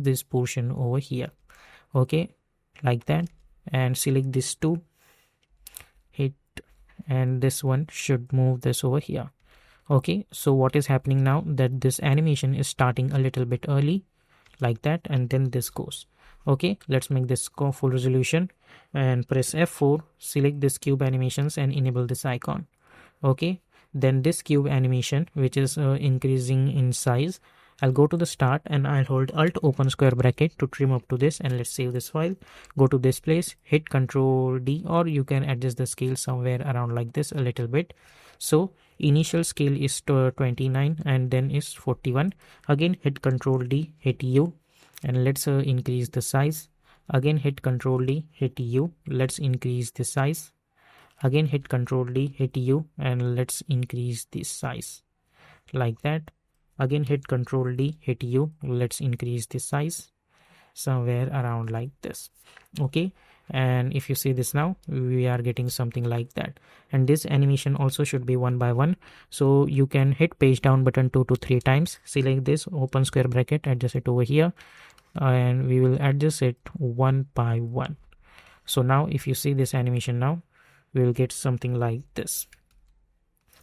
this portion over here. Okay, like that, and select this two, hit, and this one should move this over here. Okay, so what is happening now, that this animation is starting a little bit early, like that, and then this goes. Okay, let's make this go full resolution and press F4, select this cube animations and enable this icon. Okay, then this cube animation, which is increasing in size, I'll go to the start and I'll hold Alt open square bracket to trim up to this, and let's save this file. Go to this place, hit Ctrl D, or you can adjust the scale somewhere around like this a little bit. So initial scale is 29 and then is 41. Again hit Ctrl D, hit U, and let's increase the size. Again hit Ctrl D, hit U, let's increase the size. Again hit Ctrl D, hit U, and let's increase the size, like that. Again hit Ctrl D, hit U, let's increase the size somewhere around like this. Okay, and if you see this now, we are getting something like that. And this animation also should be one by one, so you can hit page down button 2 to 3 times, select this, open square bracket, adjust it over here, and we will adjust it one by one. So now if you see this animation now, we will get something like this.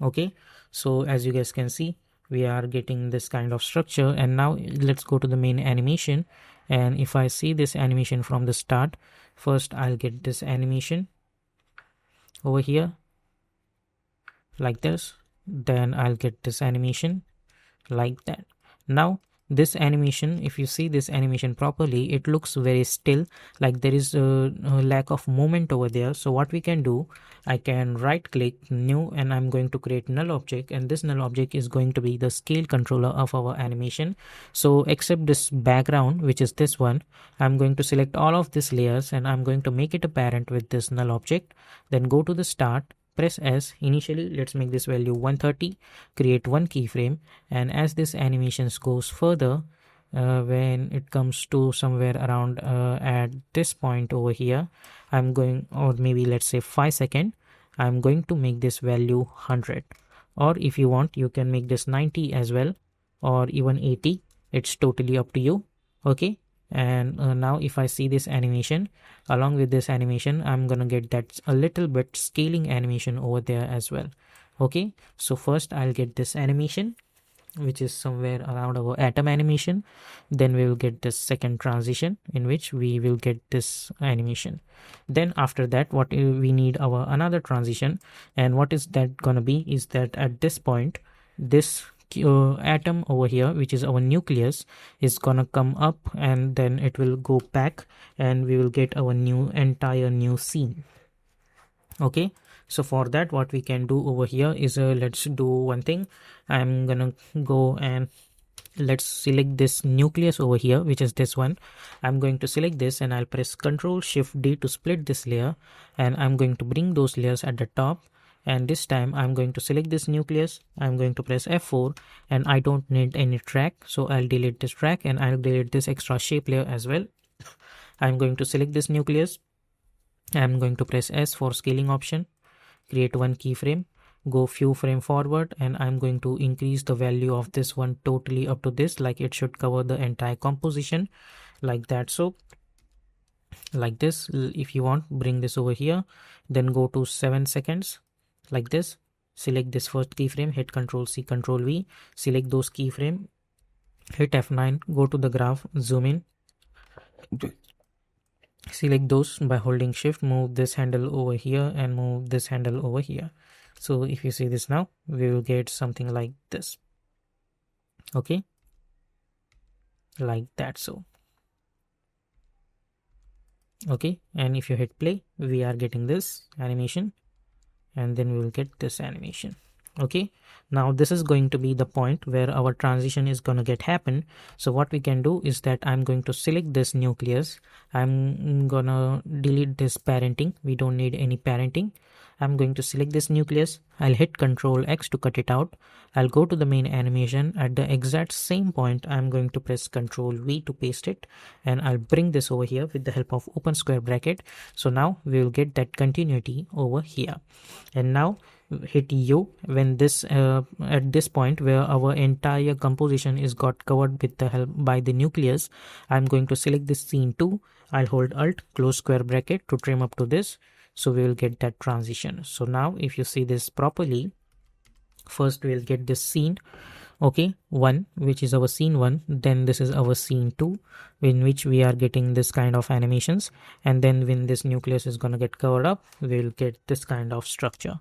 Okay, so as you guys can see, we are getting this kind of structure. And now let's go to the main animation, and if I see this animation from the start, first I'll get this animation over here like this, then I'll get this animation like that. Now this animation, if you see this animation properly, it looks very still, like there is a lack of movement over there. So what we can do, I can right click new, and I'm going to create null object, and this null object is going to be the scale controller of our animation. So except this background, which is this one, I'm going to select all of these layers and I'm going to make it a parent with this null object. Then go to the start, press S. Initially let's make this value 130, create one keyframe, and as this animations goes further, when it comes to somewhere around at this point over here, I'm going, or maybe let's say 5 seconds, I'm going to make this value 100, or if you want you can make this 90 as well, or even 80. It's totally up to you. Okay, and now if I see this animation, along with this animation I'm gonna get that a little bit scaling animation over there as well. Okay, so first I'll get this animation, which is somewhere around our atom animation. Then we will get this second transition, in which we will get this animation. Then after that, what we need our another transition, and what is that gonna be is that at this point, this atom over here, which is our nucleus, is gonna come up, and then it will go back, and we will get our entire new scene. Okay, so for that what we can do over here is let's do one thing. I'm gonna go and let's select this nucleus over here, which is this one. I'm going to select this and I'll press Ctrl Shift D to split this layer, and I'm going to bring those layers at the top. And this time I'm going to select this nucleus, I'm going to press F4, and I don't need any track, so I'll delete this track and I'll delete this extra shape layer as well. I'm going to select this nucleus, I'm going to press S for scaling option, create one keyframe, go few frame forward, and I'm going to increase the value of this one totally up to this, like it should cover the entire composition, like that. So like this, if you want, bring this over here, then go to 7 seconds like this, select this first keyframe, hit Ctrl C, Ctrl V, select those keyframe, hit F9, go to the graph, zoom in, select those by holding shift, move this handle over here and move this handle over here. So if you see this now, we will get something like this. Okay, like that. So okay, and if you hit play, we are getting this animation, and then we will get this animation. Okay, now this is going to be the point where our transition is going to get happen. So what we can do is that I'm going to select this nucleus, I'm gonna delete this parenting, we don't need any parenting. I'm going to select this nucleus, I'll hit Ctrl X to cut it out, I'll go to the main animation. At the exact same point, I'm going to press Ctrl V to paste it, and I'll bring this over here with the help of open square bracket. So now we will get that continuity over here. And now hit U. When this at this point where our entire composition is got covered with the help by the nucleus, I'm going to select this scene 2. I'll hold Alt, close square bracket to trim up to this, so we will get that transition. So now if you see this properly, first we'll get this scene, okay, 1, which is our scene 1, then this is our scene 2, in which we are getting this kind of animations, and then when this nucleus is gonna get covered up, we'll get this kind of structure,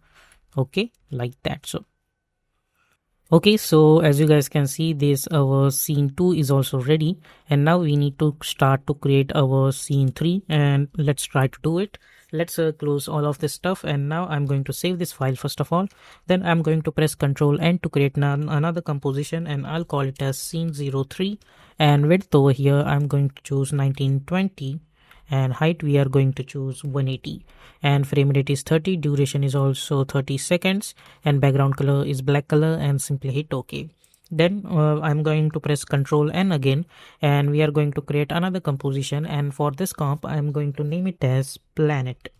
okay, like that. So okay, so as you guys can see, this our scene 2 is also ready, and now we need to start to create our scene 3, and let's try to do it. Let's close all of this stuff, and now I'm going to save this file first of all. Then I'm going to press Ctrl N to create another composition, and I'll call it as scene 03, and width over here I'm going to choose 1920, and height we are going to choose 180, and frame rate is 30, duration is also 30 seconds, and background color is black color, and simply hit OK. Then I'm going to press Ctrl N again, and we are going to create another composition, and for this comp I'm going to name it as planet,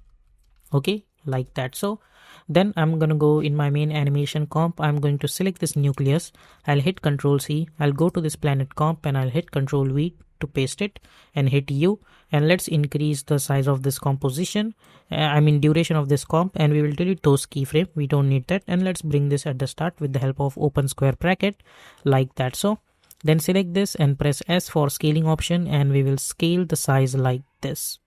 okay, like that. So then I'm gonna go in my main animation comp, I'm going to select this nucleus, I'll hit Ctrl C, I'll go to this planet comp, and I'll hit Ctrl V to paste it, and hit U, and let's increase the size of this composition, duration of this comp, and we will delete those keyframe, we don't need that, and let's bring this at the start with the help of open square bracket, like that. So then select this and press S for scaling option, and we will scale the size like this.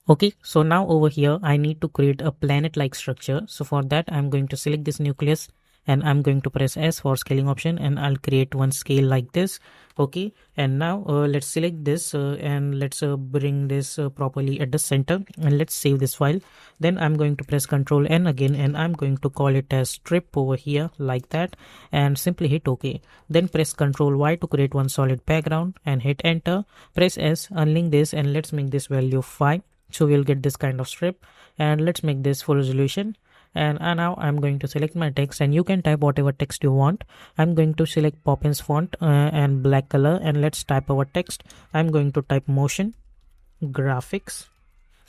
Okay, so now over here I need to create a planet like structure. So for that I'm going to select this nucleus, and I'm going to press S for scaling option, and I'll create one scale like this. Okay, and now let's select this and let's bring this properly at the center, and let's save this file. Then I'm going to press Ctrl N again, and I'm going to call it as strip over here, like that, and simply hit OK. Then press Ctrl Y to create one solid background, and hit enter. Press S, unlink this, and let's make this value 5. So we'll get this kind of strip, and let's make this full resolution. And now I'm going to select my text, and you can type whatever text you want. I'm going to select Poppins font and black color, and let's type our text. I'm going to type motion graphics,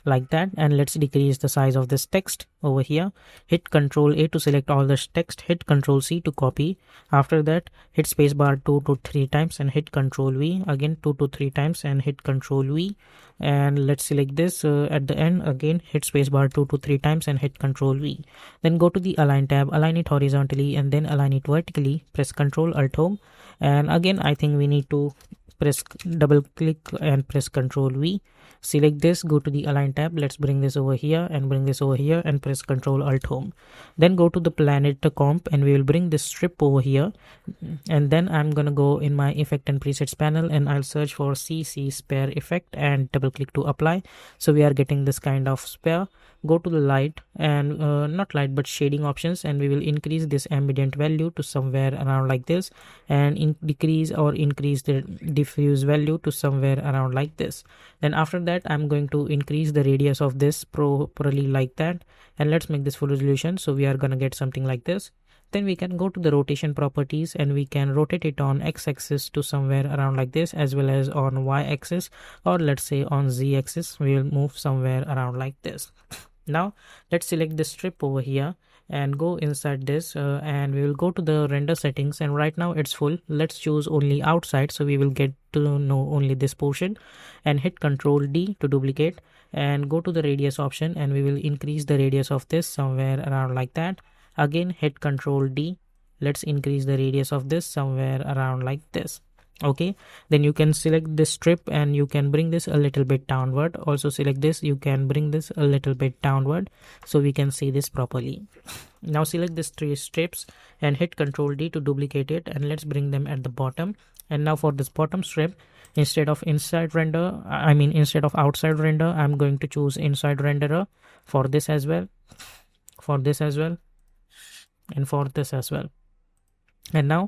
like that, and let's decrease the size of this text over here. Hit Ctrl A to select all this text, hit Ctrl C to copy. After that hit spacebar 2 to 3 times, and hit Ctrl V again 2 to 3 times, and hit Ctrl V, and let's select this at the end, again hit spacebar 2 to 3 times, and hit Ctrl V. Then go to the align tab, align it horizontally, and then align it vertically. Press Ctrl Alt Home, and again I think we need to press double click and press Ctrl V. Select this, go to the align tab, let's bring this over here and bring this over here, and press Ctrl Alt Home. Then go to the planet comp, and we will bring this strip over here, and then I'm gonna go in my effect and presets panel, and I'll search for CC sphere effect and double click to apply. So we are getting this kind of sphere. Go to the light, and not light but shading options, and we will increase this ambient value to somewhere around like this, and decrease or increase the diffuse value to somewhere around like this. Then after that I'm going to increase the radius of this properly, like that, and let's make this full resolution. So we are gonna get something like this. Then we can go to the rotation properties, and we can rotate it on x-axis to somewhere around like this, as well as on y-axis, or let's say on z-axis we will move somewhere around like this. Now let's select this strip over here and go inside this, and we will go to the render settings, and right now it's full. Let's choose only outside, so we will get to know only this portion, and hit Ctrl D to duplicate, and go to the radius option, and we will increase the radius of this somewhere around like that. Again hit Ctrl D, let's increase the radius of this somewhere around like this. Okay, then you can select this strip, and you can bring this a little bit downward. Also select this, you can bring this a little bit downward, so we can see this properly. Now select these 3 strips and hit Ctrl D to duplicate it, and let's bring them at the bottom. And now for this bottom strip, instead of outside render, I'm going to choose inside renderer for this as well, for this as well, and for this as well. And now